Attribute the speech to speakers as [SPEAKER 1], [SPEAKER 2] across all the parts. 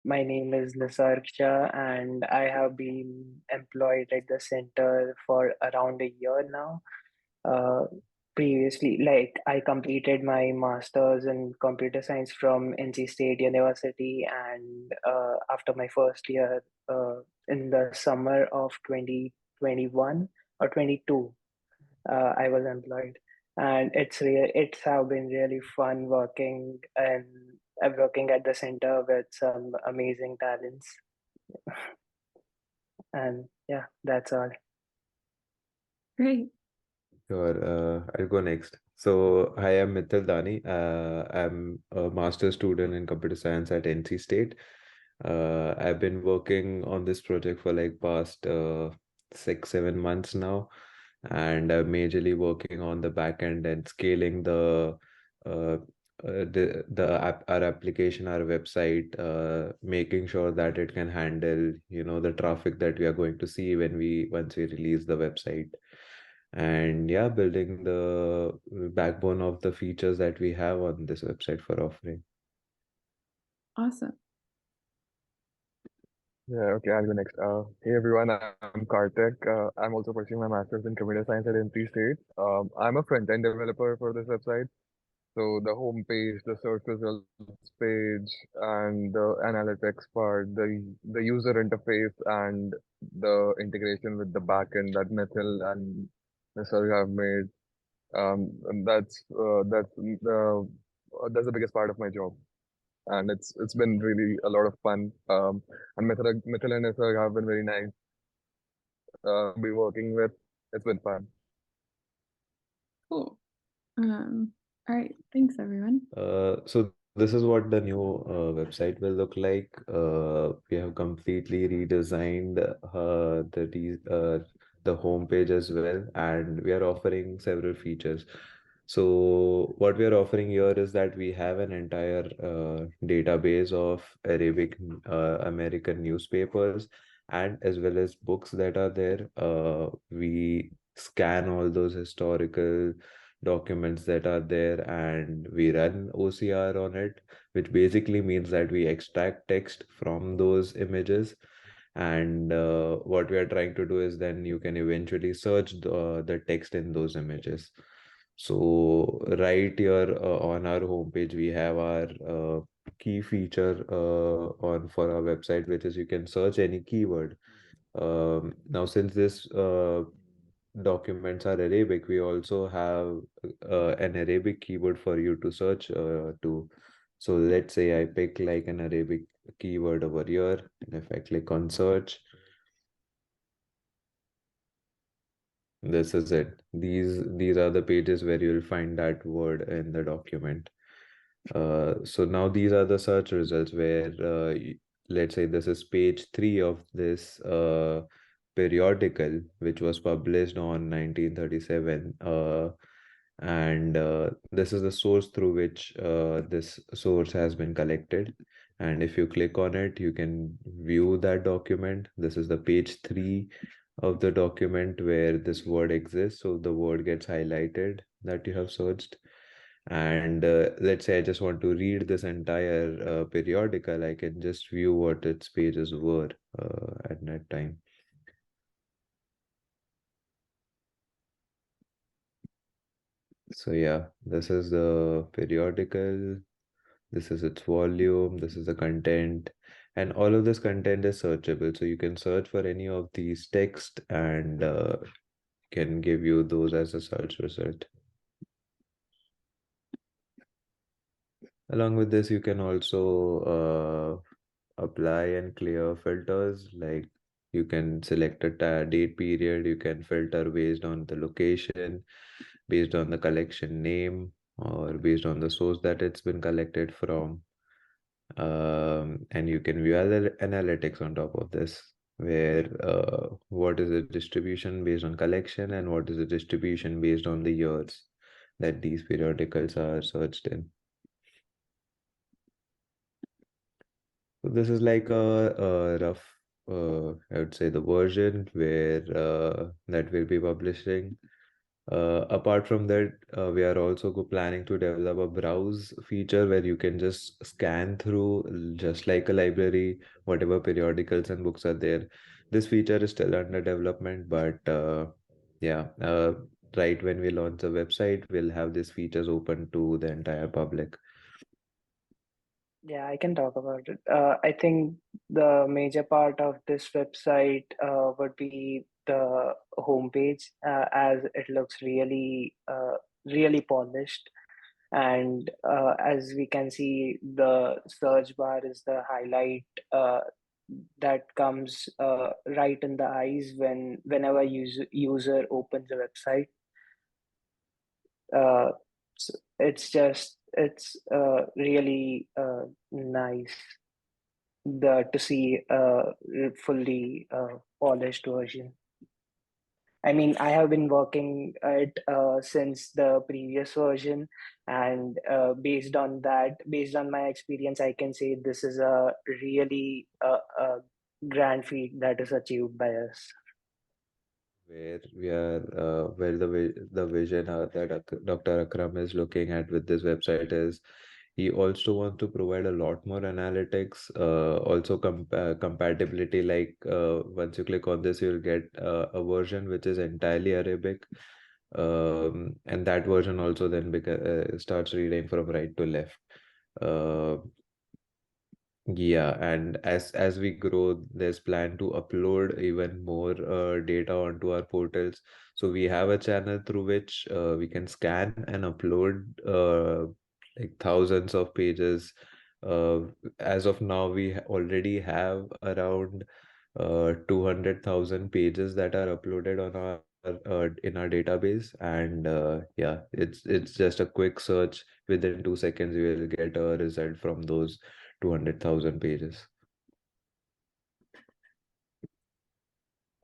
[SPEAKER 1] my name is Nisarg Shah, and I have been employed at the center for around a year now. Uh, Previously, like I completed my master's in computer science from NC State University, and after my first year, in the summer of 2021 or 22, I was employed, and it's have been really fun working and working at the center with some amazing talents. And yeah, that's all.
[SPEAKER 2] Great.
[SPEAKER 3] Sure, I'll go next. So, hi, I'm Mithil Dani. I'm a master's student in computer science at NC State. I've been working on this project for like past 6, 7 months now, and I'm majorly working on the back end and scaling uh, our application, our website, making sure that it can handle, the traffic that we are going to see once we release the website. And yeah, building the backbone of the features that we have on this website for offering.
[SPEAKER 2] Awesome.
[SPEAKER 4] Yeah, okay, I'll go next. Hey everyone, I'm Karthik. I'm also pursuing my master's in computer science at NC State. I'm a front-end developer for this website. So the home page, the search results page, and the analytics part, the user interface, and the integration with the backend that Mithil and Nisarg have made. And that's the biggest part of my job, and it's been really a lot of fun. And Mithil and Nisarg have been very nice to be working with. It's been fun.
[SPEAKER 2] Cool. All right. Thanks, everyone.
[SPEAKER 3] So this is what the new website will look like. We have completely redesigned the homepage as well, and we are offering several features. So what we are offering here is that we have an entire database of Arabic American newspapers and as well as books that are there. We scan all those historical documents that are there and we run OCR on it, which basically means that we extract text from those images. And what we are trying to do is then you can eventually search the text in those images. So right here on our homepage, we have our key feature on for our website, which is you can search any keyword. Now, since this documents are Arabic, we also have an Arabic keyword for you to search to. So let's say I pick like an Arabic keyword over here, and if I click on search, this is it. These are the pages where you'll find that word in the document. So now these are the search results where let's say this is page 3 of this periodical, which was published on 1937. And this is the source through which this source has been collected. And if you click on it, you can view that document. This is the page 3 of the document where this word exists. So the word gets highlighted that you have searched. And let's say I just want to read this entire periodical, I can just view what its pages were at that time. So yeah, this is the periodical, this is its volume, this is the content, and all of this content is searchable. So you can search for any of these text and can give you those as a search result. Along with this, you can also apply and clear filters, like you can select a date period, you can filter based on the location, based on the collection name, or based on the source that it's been collected from. And you can view analytics on top of this, where what is the distribution based on collection and what is the distribution based on the years that these periodicals are searched in. So this is like a rough, I would say, the version where that we'll be publishing. Apart from that, we are also planning to develop a browse feature where you can just scan through, just like a library, whatever periodicals and books are there. This feature is still under development, but yeah, right when we launch the website, we'll have these features open to the entire public.
[SPEAKER 1] Yeah, I can talk about it. I think the major part of this website would be the homepage, as it looks really polished. And as we can see, the search bar is the highlight that comes right in the eyes whenever user opens the website. Uh, it's really nice to see fully polished version. I mean, I have been working it since the previous version, and based on my experience, I can say this is a really grand feat that is achieved by us.
[SPEAKER 3] Where we are, where the vision that Dr. Akram is looking at with this website is he also wants to provide a lot more analytics, also compatibility. Like once you click on this, you'll get a version which is entirely Arabic, and that version also then starts reading from right to left. Uh, yeah, and as we grow, there's plan to upload even more data onto our portals. So we have a channel through which we can scan and upload like thousands of pages. Uh, as of now, we already have around 200,000 pages that are uploaded on our in our database, and yeah, it's just a quick search. Within 2 seconds, you will get a result from those 200,000 pages.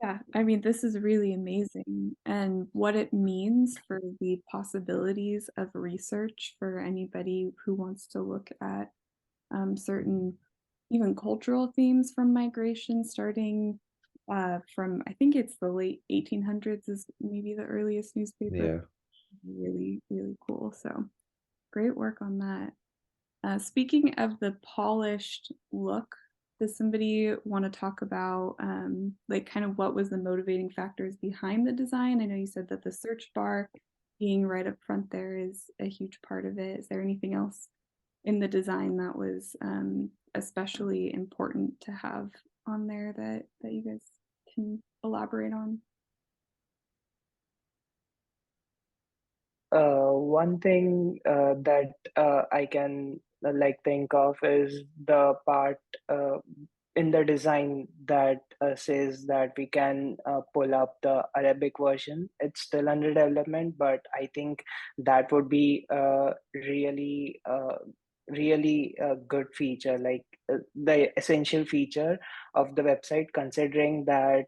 [SPEAKER 2] Yeah, I mean, this is really amazing. And what it means for the possibilities of research for anybody who wants to look at certain, even cultural themes from migration, starting from, I think it's the late 1800s is maybe the earliest newspaper.
[SPEAKER 3] Yeah.
[SPEAKER 2] Really, really cool. So great work on that. Speaking of the polished look, does somebody want to talk about like kind of what was the motivating factors behind the design? I know you said that the search bar being right up front there is a huge part of it. Is there anything else in the design that was especially important to have on there that you guys can elaborate on?
[SPEAKER 1] One thing that I can like think of is the part in the design that says that we can pull up the Arabic version. It's still under development, but I think that would be really a good feature, like the essential feature of the website, considering that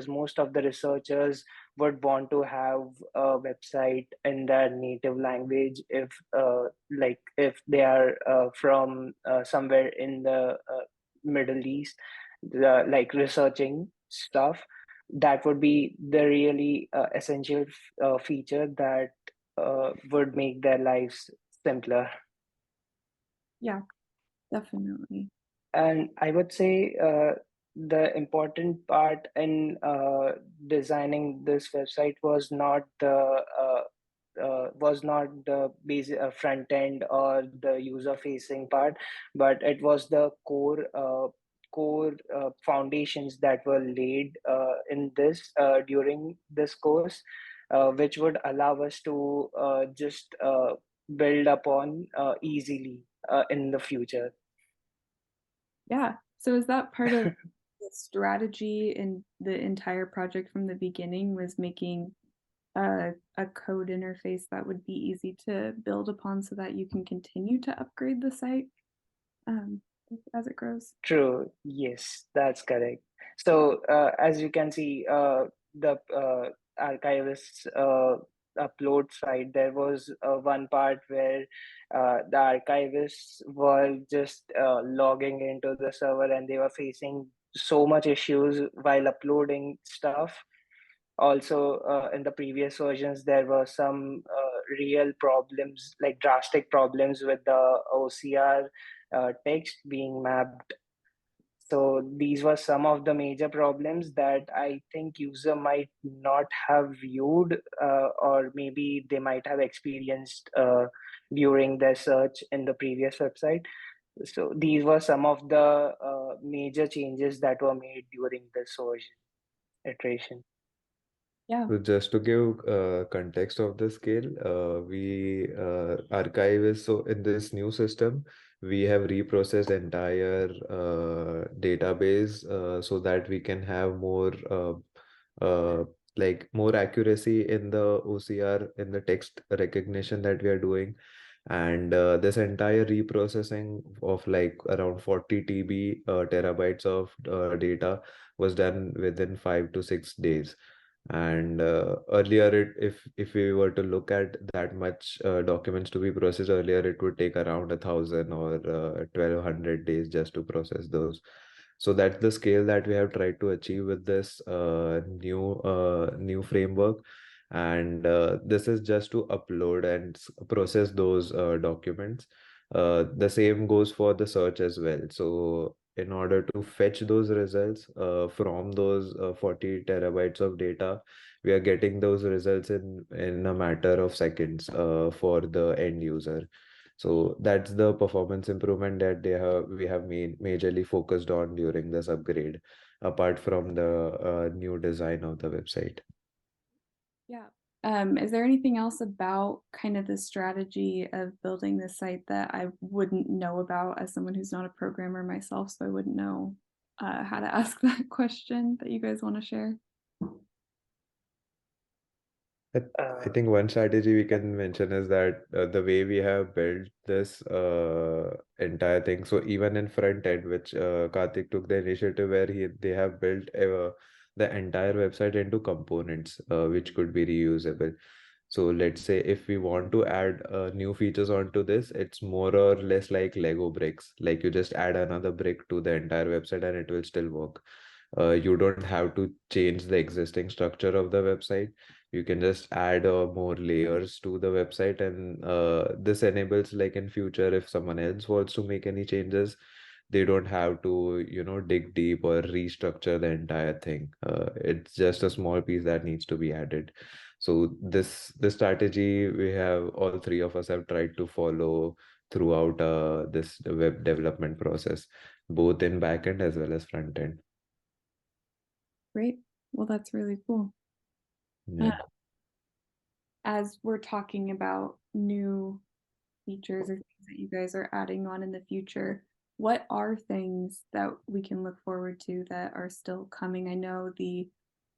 [SPEAKER 1] most of the researchers would want to have a website in their native language if they are from somewhere in the Middle East, like researching stuff. That would be the really essential feature that would make their lives simpler.
[SPEAKER 2] Yeah, definitely.
[SPEAKER 1] And I would say the important part in designing this website was not the basic front end or the user facing part, but it was the core foundations that were laid in this during this course, which would allow us to just build upon easily in the future.
[SPEAKER 2] Yeah. So is that part of the strategy in the entire project from the beginning, was making a code interface that would be easy to build upon so that you can continue to upgrade the site as it grows?
[SPEAKER 1] True. Yes, that's correct. So as you can see, the archivist's upload site, there was one part where the archivists were just logging into the server and they were facing so much issues while uploading stuff. Also, in the previous versions, there were some real problems, like drastic problems with the OCR text being mapped. So these were some of the major problems that I think user might not have viewed, or maybe they might have experienced during their search in the previous website. So these were some of the major changes that were made during this version iteration.
[SPEAKER 2] Yeah.
[SPEAKER 3] So just to give context of the scale, we archive is so in this new system, we have reprocessed entire database so that we can have more uh, like more accuracy in the OCR in the text recognition that we are doing. And this entire reprocessing of like around 40 TB terabytes of data was done within 5 to 6 days. And earlier, if we were to look at that much documents to be processed earlier, it would take around 1,000 or 1,200 days just to process those. So that's the scale that we have tried to achieve with this new framework. And this is just to upload and process those documents. The same goes for the search as well. So in order to fetch those results from those 40 terabytes of data, we are getting those results in a matter of seconds for the end user. So that's the performance improvement that we have majorly focused on during this upgrade, apart from the new design of the website.
[SPEAKER 2] Yeah. Is there anything else about kind of the strategy of building this site that I wouldn't know about as someone who's not a programmer myself, so I wouldn't know how to ask that question that you guys want to share?
[SPEAKER 3] I think one strategy we can mention is that the way we have built this entire thing. So even in front end, which Karthik took the initiative where they have built the entire website into components, which could be reusable. So let's say if we want to add new features onto this, it's more or less like Lego bricks. Like you just add another brick to the entire website and it will still work. You don't have to change the existing structure of the website. You can just add more layers to the website, and this enables, like in future, if someone else wants to make any changes, they don't have to, dig deep or restructure the entire thing. It's just a small piece that needs to be added. So this strategy we have, all three of us have tried to follow throughout this web development process, both in backend as well as front end.
[SPEAKER 2] Great. Well, that's really cool.
[SPEAKER 3] Yeah.
[SPEAKER 2] As we're talking about new features or things that you guys are adding on in the future, what are things that we can look forward to that are still coming? I know the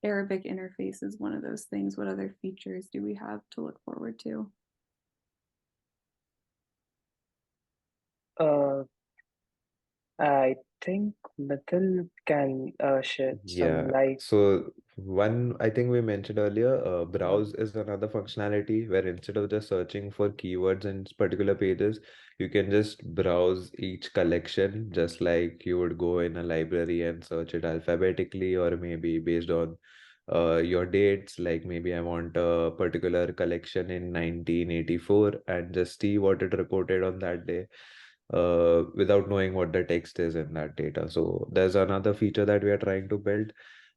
[SPEAKER 2] Arabic interface is one of those things. What other features do we have to look forward to?
[SPEAKER 1] I think Mithil can shed some
[SPEAKER 3] Yeah.
[SPEAKER 1] light.
[SPEAKER 3] So one, I think we mentioned earlier, browse is another functionality where instead of just searching for keywords in particular pages, you can just browse each collection just like you would go in a library and search it alphabetically, or maybe based on your dates. Like maybe I want a particular collection in 1984 and just see what it reported on that day without knowing what the text is in that data. So there's another feature that we are trying to build.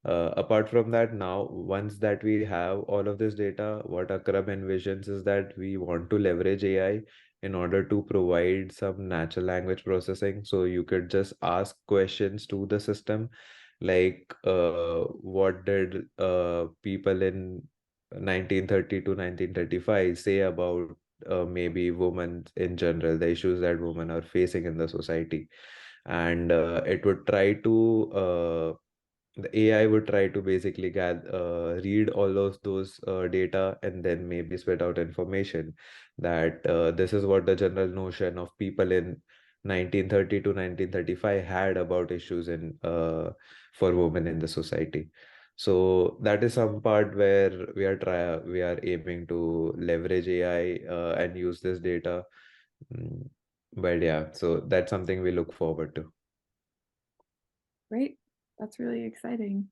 [SPEAKER 3] Apart from that, now once that we have all of this data, what Akram envisions is that we want to leverage AI in order to provide some natural language processing. So you could just ask questions to the system, like what did people in 1930 to 1935 say about maybe women in general, the issues that women are facing in the society. And it would try to, the AI would try to basically read all of those data and then maybe spit out information that this is what the general notion of people in 1930 to 1935 had about issues in for women in the society. So that is some part where we are aiming to leverage AI and use this data. Mm, But yeah, so that's something we look forward to.
[SPEAKER 2] Great. That's really exciting.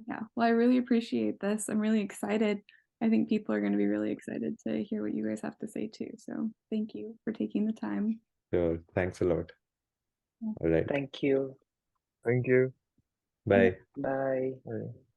[SPEAKER 2] Yeah, well, I really appreciate this. I'm really excited. I think people are going to be really excited to hear what you guys have to say too. So thank you for taking the time.
[SPEAKER 3] Sure. Thanks a lot.
[SPEAKER 2] Yeah.
[SPEAKER 3] All right.
[SPEAKER 1] Thank you.
[SPEAKER 4] Thank you.
[SPEAKER 3] Bye.
[SPEAKER 1] Bye.
[SPEAKER 4] Bye.